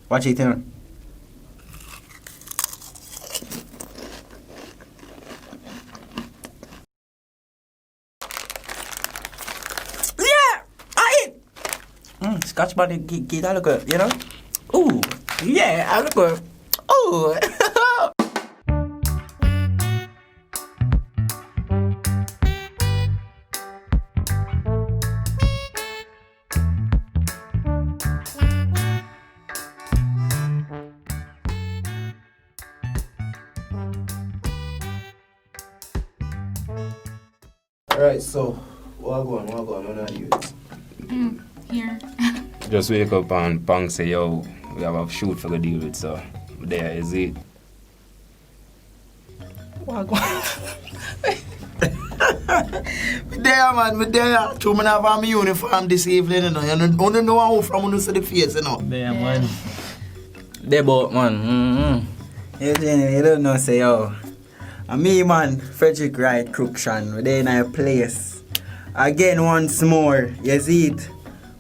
Watch it, you know. Scotch body, get that look good, you know? Ooh, yeah, I look good. Ooh. Alright, so, what are you? Here. Just wake up and Pang say, yo, we have a shoot for the deal with, so there is it. There, man, me there. Two men have my uniform this evening, you know. You don't know how from you see the face, you know. There, man. There, boat, man. You don't know, say, yo. And me, man, Frederick Wright Crookshan, we're there in a place. Again, once more, you see it?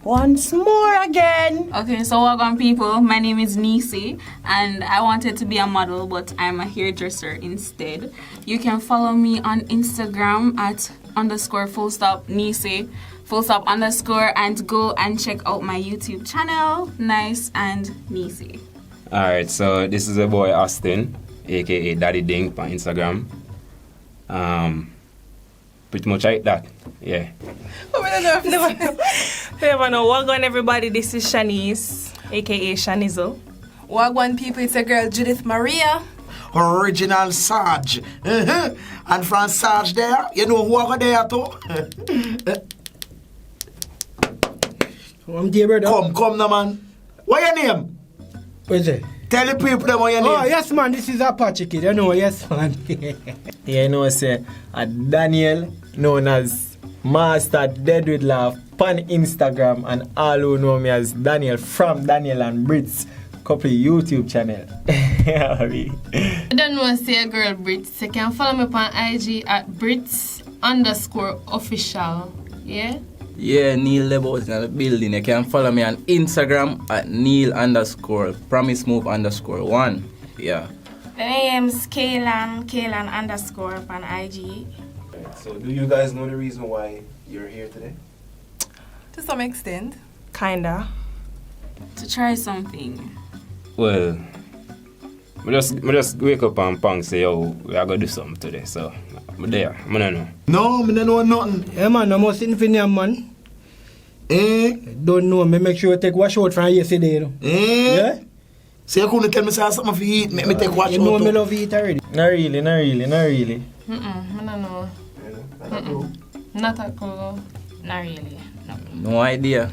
Once more again. Okay, so welcome people. My name is Nisi and I wanted to be a model, but I'm a hairdresser instead. You can follow me on Instagram at __ Nisi __ and go and check out my YouTube channel, Nice and Nisi. Alright, so this is a boy Austin, aka Daddy Dink on Instagram. Pretty much like that, yeah. Wagwan everybody, this is Shanice, aka Shanizo. Wagwan people, it's a girl Judith Maria. Original Sarge. And from Sarge there, you know who are there too? I'm dear brother. Come now, man. What your name? What's it? Tell the people them what your name. Oh, yes, man, this is Apache Kid. You know, yes, man. Yeah, you know, say, Daniel, known as Master Dead with Laugh, on Instagram, and all who know me as Daniel from Daniel and Brits couple YouTube channel. I don't know, say a girl Brits. You can follow me on IG at Brits_official. Yeah? Yeah, Neil Lebo is in the building. You can follow me on Instagram at Neil_promisemove_1. Yeah. The name's Kaylan _ on IG. So, do you guys know the reason why you're here today? To some extent. Kinda. To try something. Well, I just wake up and Pang say, yo, we are going to do something today, so I'm there. I don't know. No, I don't know nothing. Yeah, man, I must infinite, man. Don't know, me make sure you take wash out from yesterday, you know. Yeah? So you couldn't tell me something for eat, make me take wash out. You know me love eat already. Not really. I don't know. Not a clue. Not really. No idea.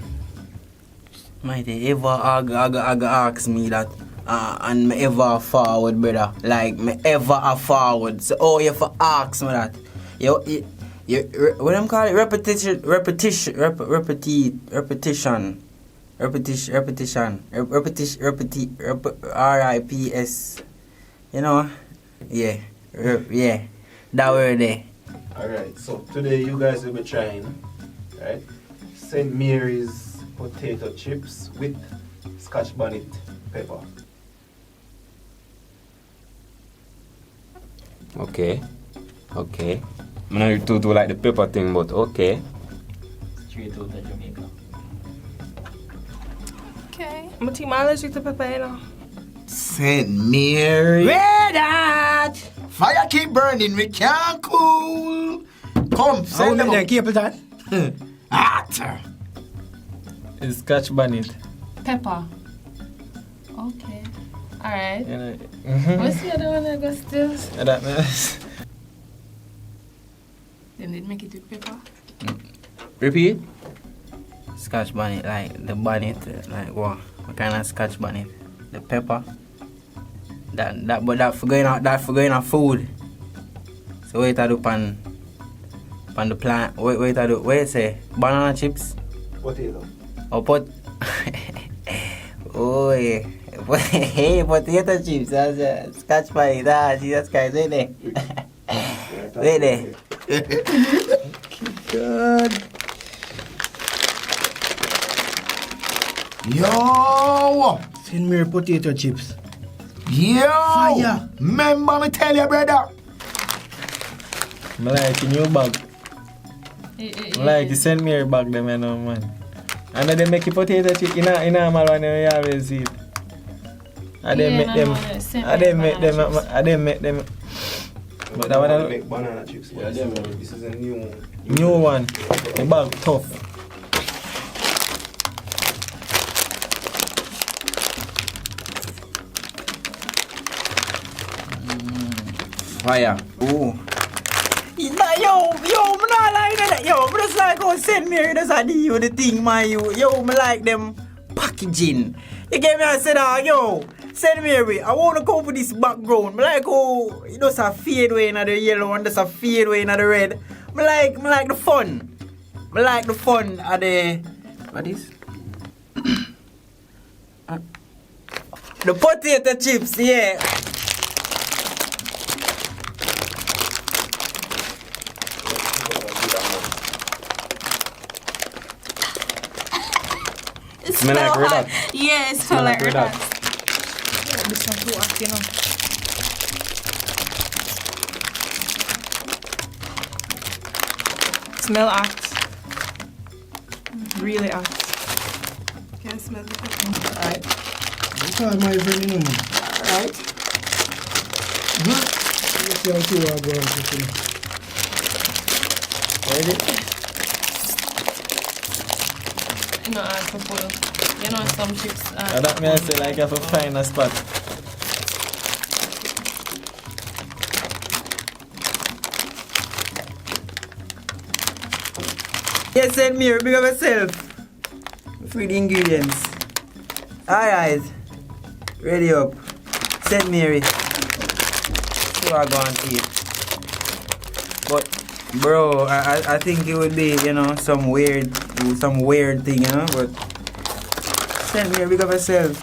Might they ever ask me that and me ever forward, brother. Like me ever forward. So oh you for ask me that. You what I'm calling repetition. RIPS. You know? Yeah. That word there. Alright, so today you guys will be trying, right? St. Mary's potato chips with Scotch bonnet pepper. Okay. I'm not too like the pepper thing, but okay. Straight out of Jamaica. Okay. I'm a team allergic to pepper, you know. St. Mary. Red hot! Fire keep burning, we can't cool. Come, send them up. Capleton. Hot. It's Scotch bonnet. Pepper. Okay. Alright. You know, What's the other one I got still? that means. Then they'd make it with pepper. Repeat. Scotch bonnet, like the bonnet, like what kind of Scotch bonnet? The pepper. That for going out food. So wait I do pan the plant. Wait I do wait say banana chips. Potato. Or pot. Oh yeah. Hey, potato chips. That's Scotch bonnet. Jesus Christ, wait there. Wait there. God. Yo! St. Mary potato chips. Yo! Fire. Remember me tell you, brother. I like a new bag. I like the St. Mary bag them, you know, man. And then they make a potato chip in a normal one you always see it. And they make them. And they make them. But that one make banana chips. Yeah, this is a new one. new one. The bag tough. Fire. Ooh. Yo, me not like that. Yo, me just like how St. Mary does a deal with the thing, man. Yo, me like them packaging. You get me? I said, yo, St. Mary, I want to come for this background. Me like how it does a fade away in the yellow and does a fade away in the red. Me like the fun. Me like the fun of the what is? The potato chips, yeah. It Smell like red hot. Yeah, it smell like red hot. This one too hot, you know. Smell hot. Really hot. Can smell the pepper. Alright. That's all my friend, you know. Alright. Let's see how two are going to finish. Ready? You know, hard to pull. You know, some chips. That means I say like you have to find a spot. Yes, St. Mary, big of yourself. Free the ingredients. Alright. Ready up. St. Mary. So I go and eat. But bro, I think it would be, you know, some weird thing, you know, but St. Mary, big of yourself.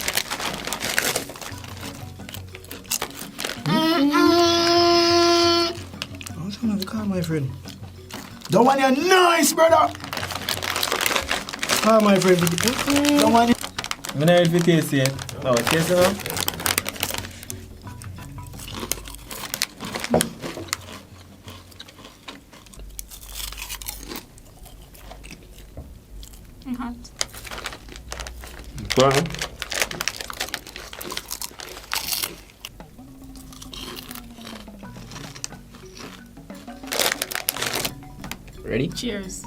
How's gonna call my friend? The one you're nice, brother. Call my friend. The one. I'm not if you taste it. Oh, taste it now? Hot. Go on. Ready? Cheers.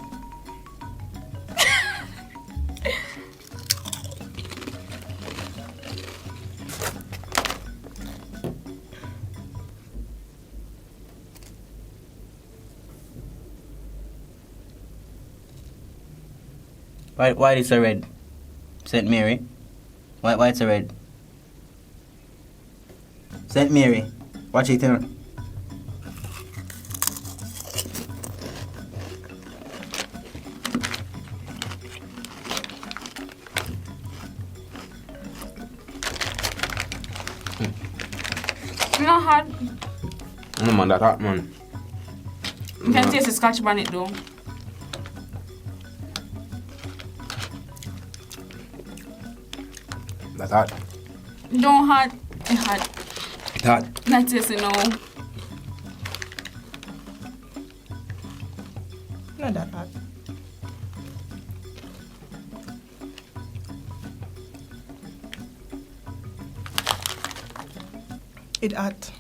Why is it red? St. Mary? Why it's a red? St. Mary, watch it now. Not hot. No man, that hot man. You can taste the scotch bonnet though. That's hot. Don't hot. It's hot. It's hot. Not tasting no. Not that hot. It hot.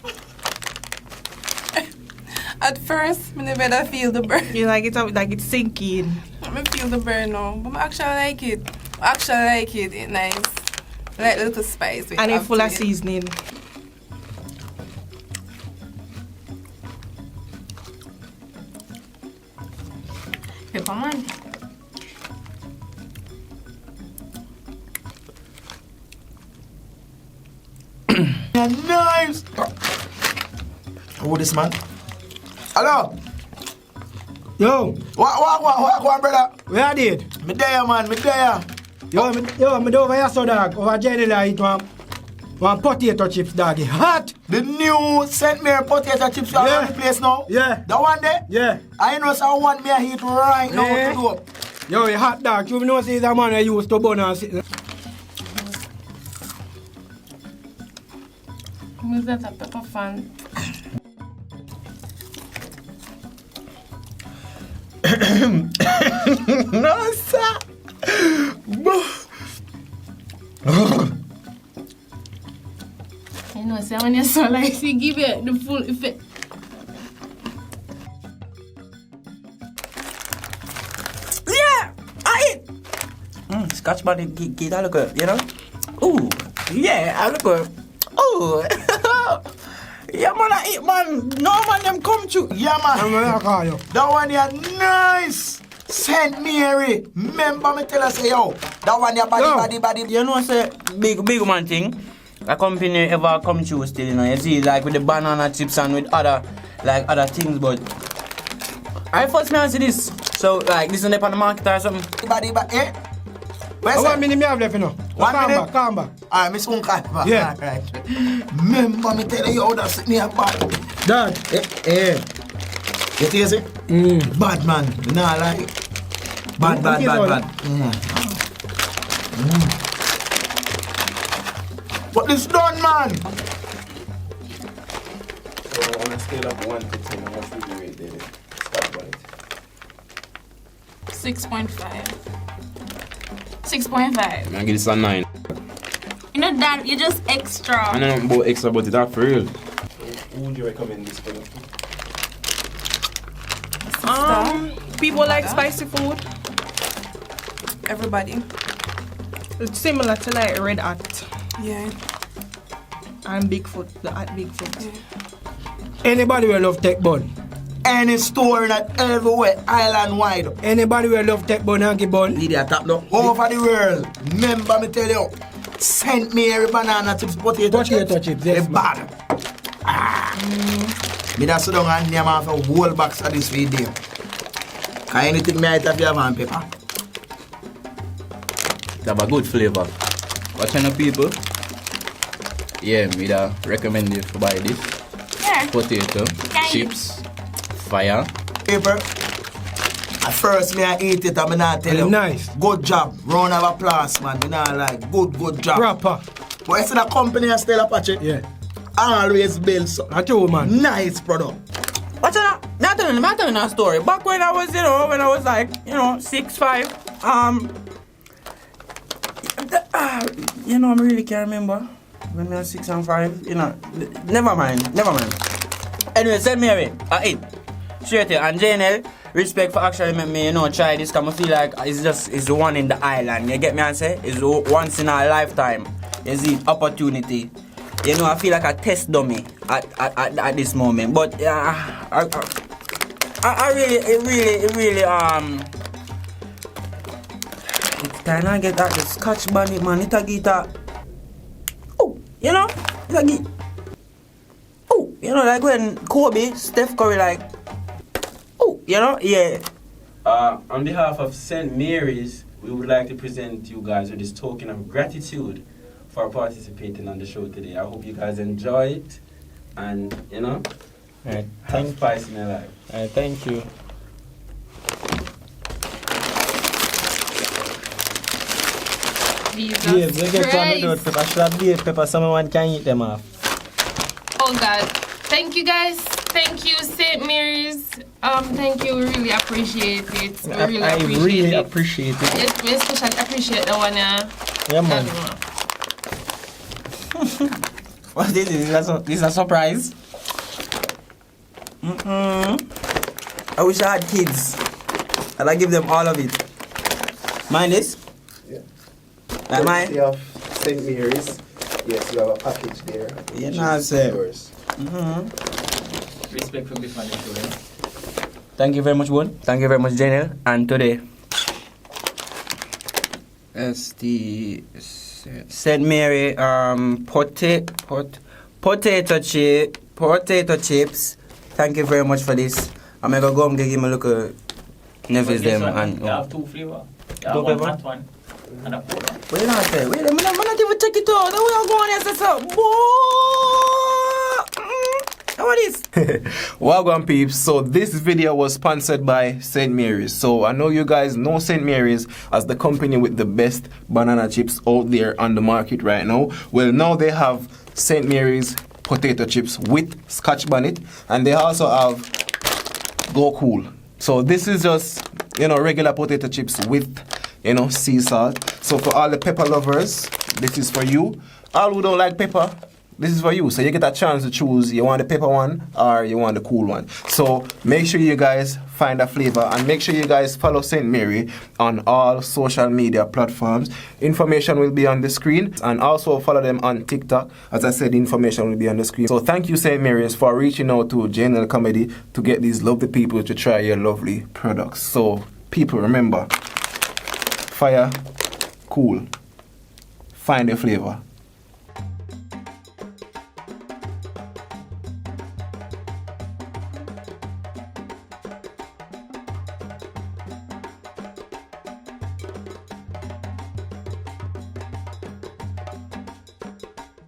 At first, I never feel the burn. You like it's sinking. I feel the burn now, but I actually like it. It's nice. I like a little spice. And it's full of seasoning. Pepper man. Nice. Who this man? Hello. Yo, What, brother? where I did? Me there, man. Me there. Yo, I'm over here, so dog. Over Jnel IG, one potato chips, doggy. Hot! The new St. Mary potato chips are on the place now. Yeah. The one there? Yeah. I know so one me a hit right now Yeah. to do up. Yo, you hot dog. You know, see the man I used to burn and sit. Who's that a pepper fan? No, sir. You know, say when you so like, you give it the full effect. Yeah, I eat. Scotch bonnet, get a look good, you know? Ooh, yeah, I look good. Ooh. Yeah, man, I eat, man. No, man, them come to. Yeah, man. That one, yeah, nice. St. Mary. Remember me tell us, say, yo, that one, yeah, body. You know, say, big man thing. A company ever come to still, you know. You see, like with the banana chips and with other things, but I first me see this. So, like, this is on the market or something. Body, eh? How 1 minute me have left, you know? 1 minute? Come back. Alright, me soon come back. Yeah. Right. Remember me tell you how that's sitting here bad. Dad. You taste it? Bad man. Nah, like. Bad. What is done, man? So on a scale of 1 to 10, how much would you rate the Scotch bonnet? 6.5. 6.5. I give this a 9. You know that you're just extra. I don't know about extra, but it's not for real. Who would you recommend this for? People like spicy food. Everybody. It's similar to like Red Hot. Yeah. And Bigfoot, the Hot Bigfoot. Yeah. Anybody will love tech bun. Any store that everywhere, island wide. Anybody will love tech bun, hanky bun. Lydia tap now. Over the world. Remember me tell you. St. Mary banana chips, potato chips. Yes, bad. Me da sit down and name off a whole box of this video. Can anything me eat if you have on paper? It have a good flavor. What kind of people? Yeah, me da recommend you to buy this. Yeah. Potato, Okay. chips, fire. Paper. At first me I eat it and me not tell you. Nice. Good job. Round of applause, man. Me not like good job. Proper. But you see the company I still Apache? Yeah. Always build something. That's true, man. Nice product. What's that? I'm telling a story. Back when I was, when I was like, 6'5", I really can't remember. When I was 6 and 5, never mind. Anyway, St. Mary, I eat. Straight here. And Jnel, respect for actually make me, try this, because I feel like it's the one in the island. You get me and say? It's once in a lifetime. You see, opportunity. I feel like a test dummy at this moment. But I really it's time I get that the Scotch bunny, man. It's a guitar. Oh, it's a guitar. Oh, like when Kobe, Steph Curry, like, oh, yeah. On behalf of St. Mary's, we would like to present you guys with this token of gratitude for participating on the show today. I hope you guys enjoy it and, Right, have spice in your life. Thank you. Jesus Yes, we get one without Christ. pepper. I should have baked pepper, someone can eat them off. Oh God. Thank you guys. Thank you, St. Mary's. Thank you. We really appreciate it. We really I appreciate really it. appreciate it. Yes, we especially appreciate the one. Yeah, man. What this is? This is a surprise. I wish I had kids. And I give them all of it. Mind this? Yeah. Like mine? Courtesy of St. Mary's. Yes, you have a package there. Yeah, which nah, is sir. yours. Respect for this one, Thank you very much, Buhn. Thank you very much, Jnel. And today, St. Mary potato chips. Thank you very much for this. I'm gonna go and give him a look at Nevis them and. You have 2 flavors. You have Two one flavor? hot one and a cold one. Wait a minute, wait a minute. I'm not even check it out. Then we are going here, so. What is? Welcome, peeps. So this video was sponsored by St. Mary's. So I know you guys know St. Mary's as the company with the best banana chips out there on the market right now. Well, now they have St. Mary's potato chips with Scotch bonnet, and they also have Go Cool. So this is just, you know, regular potato chips with, you know, sea salt. So for all the pepper lovers, this is for you. All who don't like pepper, this is for you. So you get a chance to choose, you want the pepper one or you want the cool one. So make sure you guys find a flavor, and make sure you guys follow St. Mary on all social media platforms. Information will be on the screen, and also follow them on TikTok. As I said, information will be on the screen. So thank you, St. Mary's, for reaching out to Jnel Comedy to get these lovely people to try your lovely products. So people, remember, fire, cool, find your flavor.